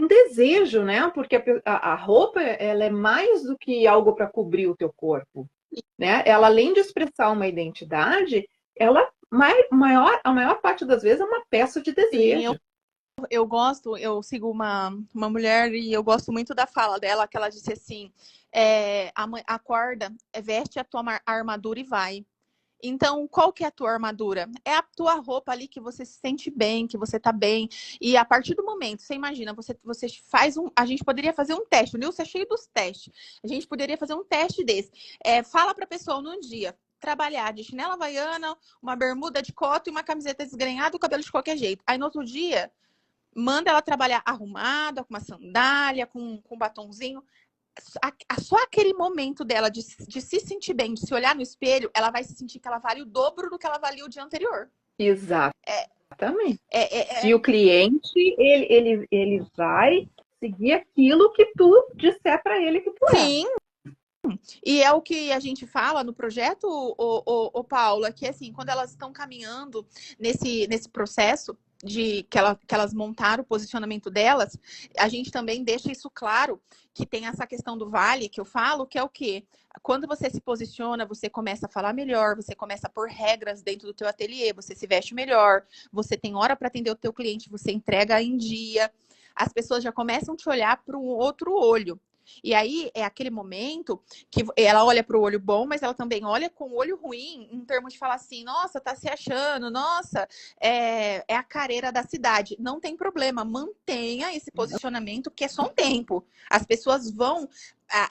desejo, né? Porque a roupa, ela é mais do que algo para cobrir o teu corpo, né? Ela, além de expressar uma identidade, ela, a maior parte das vezes, é uma peça de desejo. Sim, eu sigo uma mulher e eu gosto muito da fala dela, que ela disse assim, acorda, veste a tua armadura e vai. Então, qual que é a tua armadura? É a tua roupa ali que você se sente bem, que você tá bem. E a partir do momento, você imagina, você faz a gente poderia fazer um teste, o Nilson é cheio dos testes. A gente poderia fazer um teste desse. Fala pra pessoa num dia, trabalhar de chinela havaiana, uma bermuda de cotton e uma camiseta desgrenhada e o cabelo de qualquer jeito. Aí no outro dia, manda ela trabalhar arrumada, com uma sandália, com um batonzinho. Só aquele momento dela de se sentir bem, de se olhar no espelho, ela vai se sentir que ela vale o dobro do que ela valia o dia anterior. Exatamente. E o cliente, ele vai seguir aquilo que tu disser para ele que tu é. Sim. E é o que a gente fala no projeto, o Paula, que assim, quando elas estão caminhando nesse processo que elas montaram o posicionamento delas, a gente também deixa isso claro, que tem essa questão do vale, que eu falo, que é o quê? Quando você se posiciona, você começa a falar melhor, você começa a pôr regras dentro do teu ateliê, você se veste melhor, você tem hora para atender o teu cliente, você entrega em dia, as pessoas já começam a te olhar para um outro olho. E aí é aquele momento que ela olha para o olho bom, mas ela também olha com o olho ruim, em termos de falar assim, nossa, tá se achando, nossa, é a careira da cidade. Não tem problema, mantenha esse posicionamento, que é só um tempo. As pessoas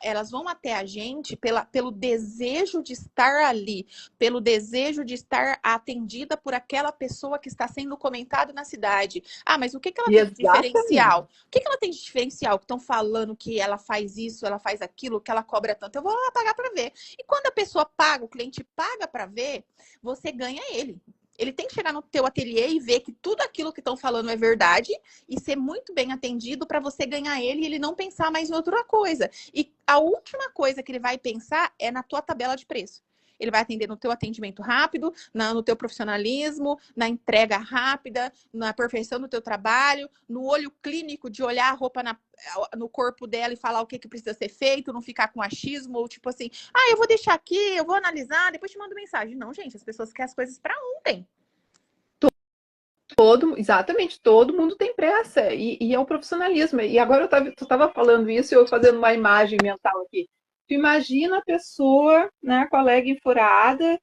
elas vão até a gente pelo desejo de estar ali, pelo desejo de estar atendida por aquela pessoa que está sendo comentada na cidade. Ah, mas o que ela tem de diferencial? O que ela tem de diferencial? Que estão falando que ela faz isso, ela faz aquilo, que ela cobra tanto. Eu vou lá pagar para ver. E quando a pessoa paga, o cliente paga para ver, você ganha ele. Ele tem que chegar no teu ateliê e ver que tudo aquilo que estão falando é verdade e ser muito bem atendido para você ganhar ele e ele não pensar mais em outra coisa. E a última coisa que ele vai pensar é na tua tabela de preço. Ele vai atender no teu atendimento rápido, no teu profissionalismo, na entrega rápida, na perfeição do teu trabalho, no olho clínico de olhar a roupa no corpo dela e falar o que precisa ser feito, não ficar com achismo, ou tipo assim, eu vou deixar aqui, eu vou analisar, depois te mando mensagem. Não, gente, as pessoas querem as coisas para ontem. Exatamente, todo mundo tem pressa, e é o profissionalismo. E agora tu estava falando isso e eu fazendo uma imagem mental aqui. Tu imagina a pessoa, né, com a leg furada,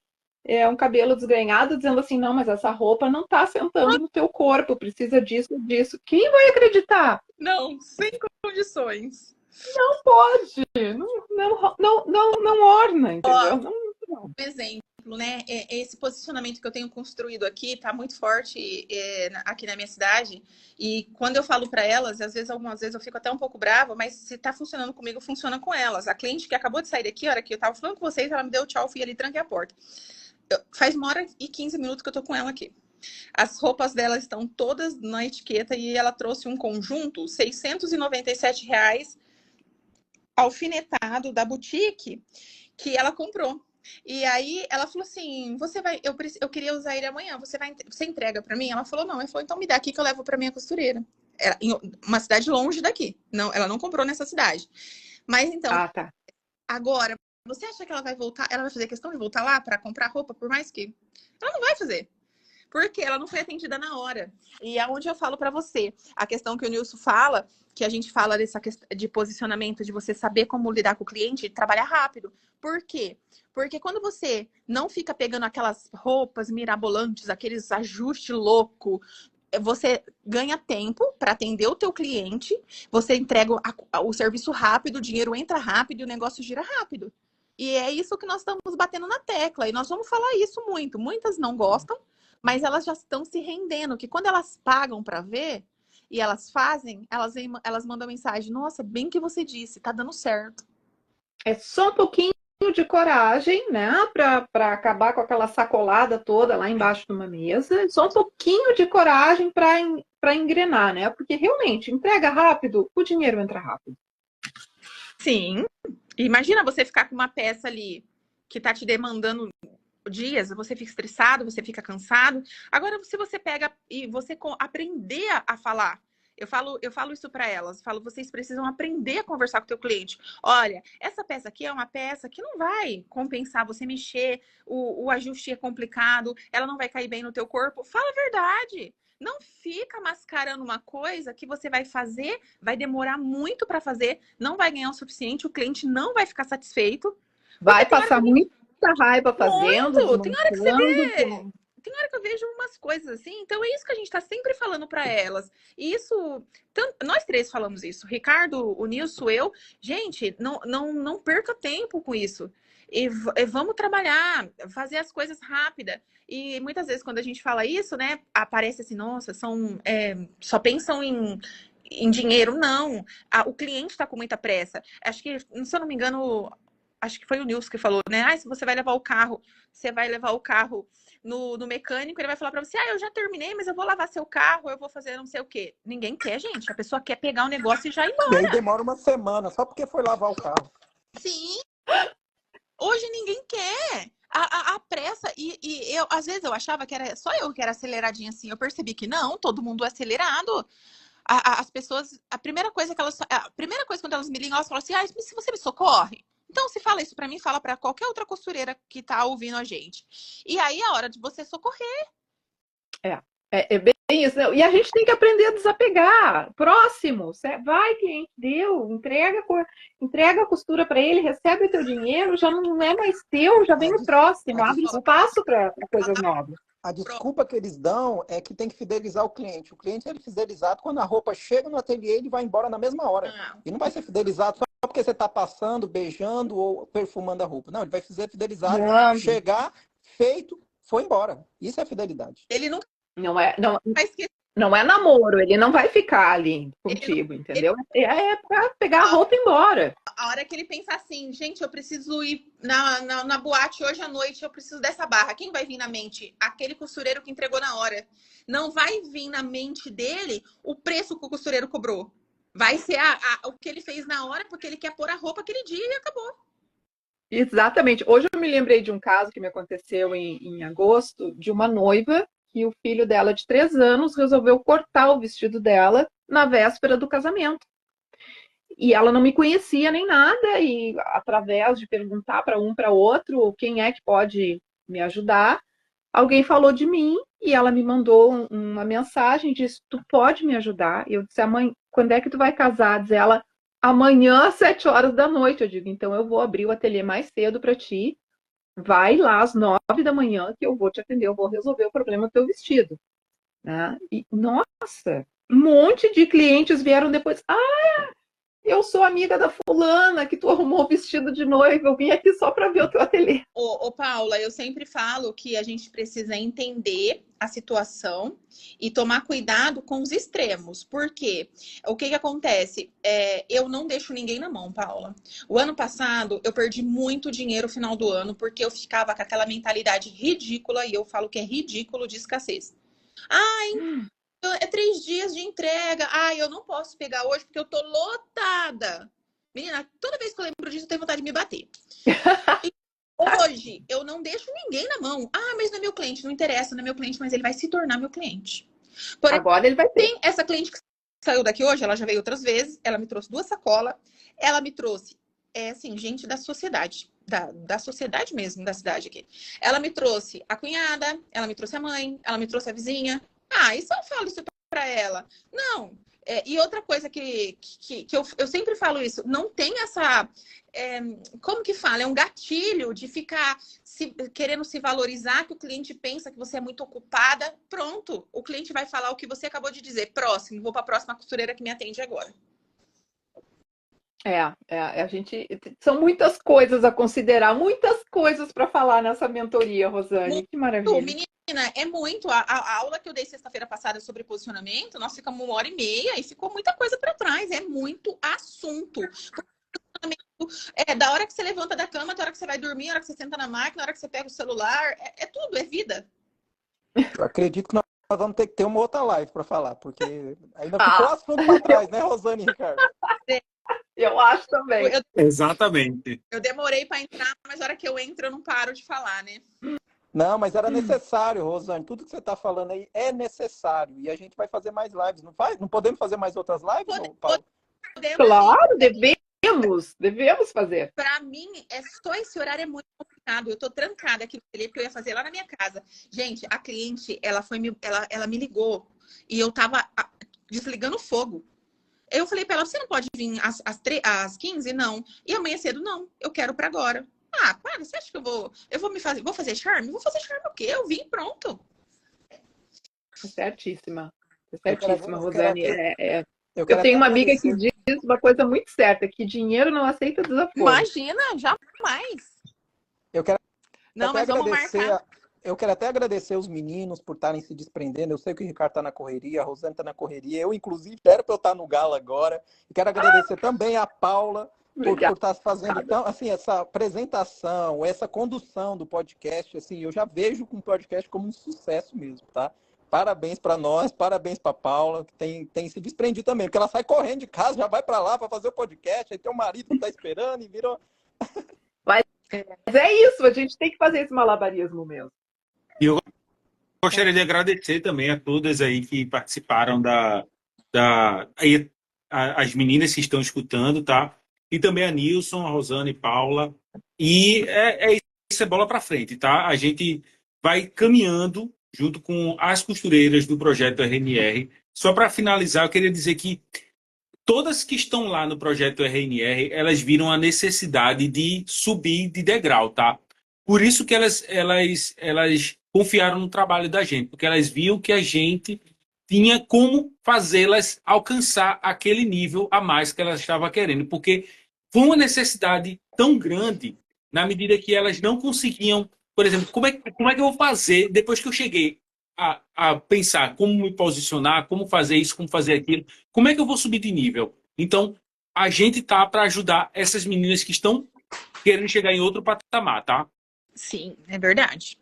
um cabelo desgrenhado, dizendo assim, não, mas essa roupa não está sentando no teu corpo, precisa disso, disso. Quem vai acreditar? Não, sem condições. Não pode, não orna, entendeu? Não. Um exemplo, né? Esse posicionamento que eu tenho construído aqui tá muito forte aqui na minha cidade. E quando eu falo para elas, algumas vezes eu fico até um pouco brava, mas se tá funcionando comigo, funciona com elas. A cliente que acabou de sair daqui, a hora que eu tava falando com vocês, ela me deu tchau, fui ali, tranquei a porta. Faz 1h15 que eu tô com ela aqui. As roupas dela estão todas na etiqueta e ela trouxe um conjunto, R$697, alfinetado da boutique, que ela comprou. E aí ela falou assim, eu queria usar ele amanhã, você entrega para mim? Ela falou, não. Ela falou, então me dá aqui que eu levo para minha costureira. Em uma cidade longe daqui. Não, ela não comprou nessa cidade. Mas então, tá. Agora, você acha que ela vai voltar? Ela vai fazer questão de voltar lá para comprar roupa, por mais que... Ela não vai fazer. Porque ela não foi atendida na hora. E é onde eu falo para você. A questão que o Nilson fala, que a gente fala dessa questão de posicionamento, de você saber como lidar com o cliente e trabalhar rápido. Por quê? Porque quando você não fica pegando aquelas roupas mirabolantes, aqueles ajustes loucos, você ganha tempo para atender o teu cliente, você entrega o serviço rápido, o dinheiro entra rápido e o negócio gira rápido. E é isso que nós estamos batendo na tecla. E nós vamos falar isso muito. Muitas não gostam, mas elas já estão se rendendo, que quando elas pagam para ver e elas fazem, elas mandam mensagem, nossa, bem que você disse, tá dando certo. É só um pouquinho de coragem, né, para acabar com aquela sacolada toda lá embaixo de uma mesa, só um pouquinho de coragem para engrenar, né, porque realmente, entrega rápido, o dinheiro entra rápido. Sim, imagina você ficar com uma peça ali que tá te demandando dias, você fica estressado, você fica cansado. Agora, se você pega e você aprender a falar, eu falo isso para elas, falo, vocês precisam aprender a conversar com o teu cliente. Olha, essa peça aqui é uma peça que não vai compensar você mexer, o ajuste é complicado, ela não vai cair bem no teu corpo. Fala a verdade. Não fica mascarando uma coisa que você vai fazer, vai demorar muito para fazer, não vai ganhar o suficiente, o cliente não vai ficar satisfeito. Vai passar muita raiva fazendo, Muito! Tem hora que você vê. desmontando. Tem hora que eu vejo umas coisas assim, então é isso que a gente tá sempre falando para elas. E isso, nós três falamos isso, Ricardo, o Nilson, eu. Gente, não perca tempo com isso. E vamos trabalhar, fazer as coisas rápidas. E muitas vezes quando a gente fala isso, né, aparece assim, nossa, só pensam em dinheiro. Não, o cliente está com muita pressa. Acho que, se eu não me engano, acho que foi o Nilson que falou, né? Se você vai levar o carro, você vai levar o carro no mecânico, ele vai falar para você, eu já terminei, mas eu vou lavar seu carro, eu vou fazer não sei o quê. Ninguém quer, gente. A pessoa quer pegar o negócio e já ir embora. E aí demora uma semana, só porque foi lavar o carro. Sim. Hoje ninguém quer. A pressa, eu, às vezes eu achava que era só eu que era aceleradinha assim. Eu percebi que não, todo mundo é acelerado. As pessoas, a primeira coisa quando elas me ligam, elas falam assim, se você me socorre. Então, se fala isso pra mim, fala pra qualquer outra costureira que tá ouvindo a gente. E aí é hora de você socorrer. É bem isso. E a gente tem que aprender a desapegar. Próximo. Vai, cliente, deu. Entrega a costura para ele, recebe o teu dinheiro, já não é mais teu, já vem o próximo. Abre espaço para coisas novas. A desculpa que eles dão é que tem que fidelizar o cliente. O cliente é fidelizado quando a roupa chega no ateliê, ele vai embora na mesma hora. E não vai ser fidelizado só porque você está passando, beijando ou perfumando a roupa. Não, ele vai ser fidelizado, chegar, feito, foi embora. Isso é fidelidade. Ele nunca não é namoro, ele não vai ficar ali contigo, entendeu? É para pegar a roupa e ir embora. A hora que ele pensa assim, gente, eu preciso ir na boate hoje à noite, eu preciso dessa barra. Quem vai vir na mente? Aquele costureiro que entregou na hora. Não vai vir na mente dele o preço que o costureiro cobrou. Vai ser o que ele fez na hora, porque ele quer pôr a roupa aquele dia e acabou. Exatamente. Hoje eu me lembrei de um caso que me aconteceu em agosto, de uma noiva que o filho dela de 3 anos resolveu cortar o vestido dela na véspera do casamento. E ela não me conhecia nem nada, e através de perguntar para um para outro quem é que pode me ajudar, alguém falou de mim e ela me mandou uma mensagem, disse, tu pode me ajudar? Eu disse, mãe, quando é que tu vai casar? Diz ela, amanhã às 7 horas da noite. Eu digo, então eu vou abrir o ateliê mais cedo para ti, vai lá às 9 da manhã que eu vou te atender, eu vou resolver o problema do teu vestido. E, nossa, um monte de clientes vieram depois, eu sou amiga da fulana que tu arrumou o vestido de noiva, eu vim aqui só para ver o teu ateliê. Ô, Paula, eu sempre falo que a gente precisa entender a situação e tomar cuidado com os extremos. Por quê? O que acontece? Eu não deixo ninguém na mão, Paula. O ano passado, eu perdi muito dinheiro no final do ano porque eu ficava com aquela mentalidade ridícula, e eu falo que é ridículo, de escassez. É 3 dias de entrega. Eu não posso pegar hoje porque eu tô lotada. Menina, toda vez que eu lembro disso, eu tenho vontade de me bater. E hoje, eu não deixo ninguém na mão. Mas não é meu cliente, não interessa, não é meu cliente, mas ele vai se tornar meu cliente. Agora ele vai ter. Tem essa cliente que saiu daqui hoje, ela já veio outras vezes, ela me trouxe 2 sacolas, ela me trouxe, gente da sociedade, da sociedade mesmo, da cidade aqui. Ela me trouxe a cunhada, ela me trouxe a mãe, ela me trouxe a vizinha. Isso eu falo isso pra ela. Não. E outra coisa que eu sempre falo isso, não tem essa... como que fala? É um gatilho de ficar querendo se valorizar, que o cliente pensa que você é muito ocupada. Pronto, o cliente vai falar o que você acabou de dizer. Próximo, vou para a próxima costureira que me atende agora. A gente... São muitas coisas a considerar, muitas coisas para falar nessa mentoria, Rosane. Que maravilha. Menina, é muito. A aula que eu dei sexta-feira passada sobre posicionamento, nós ficamos 1h30 e ficou muita coisa para trás. É muito assunto. Da hora que você levanta da cama, da hora que você vai dormir, da hora que você senta na máquina, da hora que você pega o celular. É tudo, é vida. Eu acredito que nós vamos ter que ter uma outra live para falar, porque ainda ficou assunto para trás, né, Rosane e Ricardo? Eu acho também. Exatamente. Eu demorei para entrar, mas na hora que eu entro, eu não paro de falar, né? Não, mas era necessário, Rosane. Tudo que você está falando aí é necessário. E a gente vai fazer mais lives, não faz? Não podemos fazer mais outras lives, não, Paulo? Claro, devemos fazer. Para mim, só esse horário é muito complicado. Eu tô trancada aqui no telefone, porque eu ia fazer lá na minha casa. Gente, a cliente, ela me ligou e eu tava desligando o fogo. Eu falei para ela, você não pode vir às 15? Não. E amanhã cedo? Não. Eu quero para agora. Ah, para, você acha que vou fazer charme? Vou fazer charme o quê? Eu vim, pronto. Certíssima. Certíssima, Rosane. Eu Eu tenho uma amiga que diz uma coisa muito certa, que dinheiro não aceita desaforo. Imagina, jamais. Eu quero Não, mas vamos marcar. Eu quero até agradecer os meninos por estarem se desprendendo. Eu sei que o Ricardo está na correria, a Rosane está na correria. Eu, inclusive, quero para eu estar no Gala agora. E quero agradecer também a Paula por estar fazendo então, assim, essa apresentação, essa condução do podcast. Assim, eu já vejo o podcast como um sucesso mesmo, tá? Parabéns para nós, parabéns para Paula, que tem se desprendido também, porque ela sai correndo de casa, já vai para lá para fazer o podcast, aí tem o marido que está esperando e virou. Mas é isso, a gente tem que fazer esse malabarismo mesmo. E eu gostaria de agradecer também a todas aí que participaram as meninas que estão escutando, tá? E também a Nilson, a Rosane, Paula. E isso é bola para frente, tá? A gente vai caminhando junto com as costureiras do projeto RNR. Só para finalizar, eu queria dizer que todas que estão lá no projeto RNR, elas viram a necessidade de subir de degrau, tá? Por isso que elas confiaram no trabalho da gente, porque elas viam que a gente tinha como fazê-las alcançar aquele nível a mais que elas estavam querendo, porque foi uma necessidade tão grande na medida que elas não conseguiam, por exemplo, como é que eu vou fazer depois que eu cheguei a pensar como me posicionar, como fazer isso, como fazer aquilo, como é que eu vou subir de nível? Então, a gente tá para ajudar essas meninas que estão querendo chegar em outro patamar, tá? Sim, é verdade.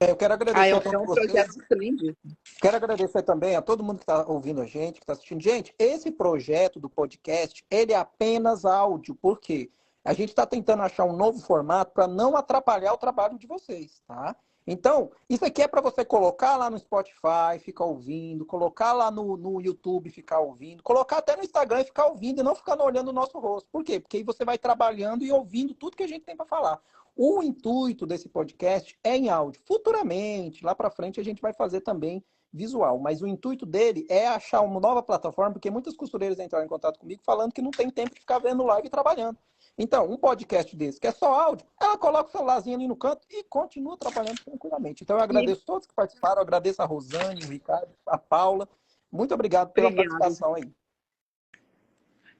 Eu quero agradecer a todos um vocês. projeto lindo. Quero agradecer também a todo mundo que está ouvindo a gente, que está assistindo. Gente, esse projeto do podcast, ele é apenas áudio. Por quê? A gente está tentando achar um novo formato para não atrapalhar o trabalho de vocês, tá? Então, isso aqui é para você colocar lá no Spotify, ficar ouvindo, colocar lá no YouTube, ficar ouvindo, colocar até no Instagram e ficar ouvindo e não ficar olhando o nosso rosto. Por quê? Porque aí você vai trabalhando e ouvindo tudo que a gente tem para falar. O intuito desse podcast é em áudio. Futuramente, lá para frente, a gente vai fazer também visual. Mas o intuito dele é achar uma nova plataforma, porque muitas costureiras entraram em contato comigo falando que não tem tempo de ficar vendo live e trabalhando. Então, um podcast desse, que é só áudio, ela coloca o celularzinho ali no canto e continua trabalhando tranquilamente. Então, eu agradeço a todos que participaram, eu agradeço a Rosane, o Ricardo, a Paula. Muito obrigado pela participação aí.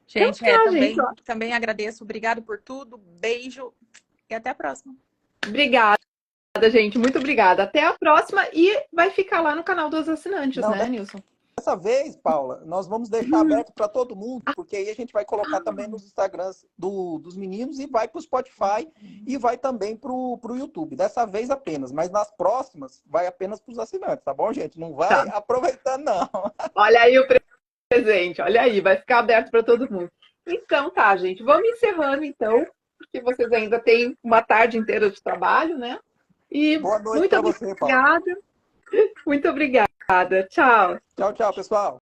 Gente, também agradeço. Obrigado por tudo. Beijo e até a próxima. Obrigada, gente. Muito obrigada. Até a próxima e vai ficar lá no canal dos assinantes, né, Nilson? Dessa vez, Paula, nós vamos deixar aberto para todo mundo, porque aí a gente vai colocar também nos Instagrams dos meninos e vai para o Spotify e vai também para o YouTube. Dessa vez apenas, mas nas próximas vai apenas para os assinantes, tá bom, gente? Não vai aproveitando, não. Olha aí o presente, olha aí, vai ficar aberto para todo mundo. Então tá, gente, vamos encerrando então, porque vocês ainda têm uma tarde inteira de trabalho, né? E boa noite para você, Paula. Muito obrigada. Tchau. Tchau, tchau, pessoal.